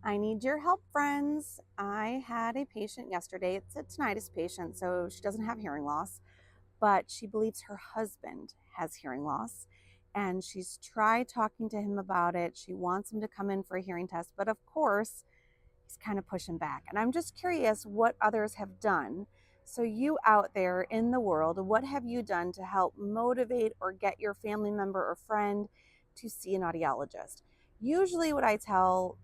I need your help, friends. I had a patient yesterday. It's a tinnitus patient, so she doesn't have hearing loss, but she believes her husband has hearing loss. And she's tried talking to him about it. She wants him to come in for a hearing test, but of course, he's kind of pushing back. And I'm just curious what others have done. So, you out there in the world, what have you done to help motivate or get your family member or friend to see an audiologist? Usually, what I tell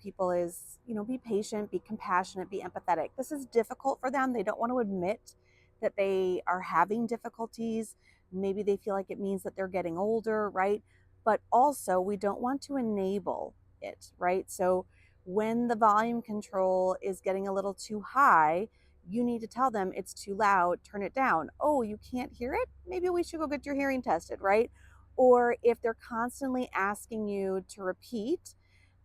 people is, be patient, be compassionate, be empathetic. This is difficult for them. They don't want to admit that they are having difficulties. Maybe they feel like it means that they're getting older, right? But also, we don't want to enable it, right? So, when the volume control is getting a little too high, you need to tell them it's too loud, turn it down. Oh, you can't hear it? Maybe we should go get your hearing tested, right? Or if they're constantly asking you to repeat,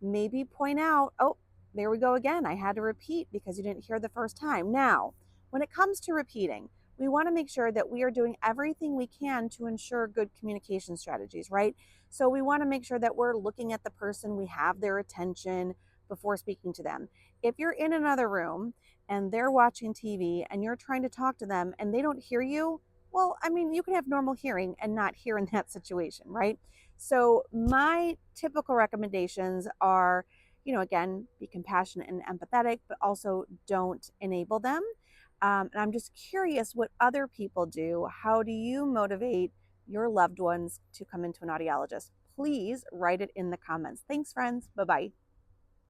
maybe point out, oh, there we go again. I had to repeat because you didn't hear the first time. Now, when it comes to repeating, we want to make sure that we are doing everything we can to ensure good communication strategies, right? So we want to make sure that we're looking at the person, we have their attention before speaking to them. If you're in another room and they're watching TV and you're trying to talk to them and they don't hear you, well, I mean, you can have normal hearing and not hear in that situation, right? So, my typical recommendations are, again, be compassionate and empathetic, but also don't enable them. And I'm just curious what other people do. How do you motivate your loved ones to come into an audiologist? Please write it in the comments. Thanks, friends. Bye bye.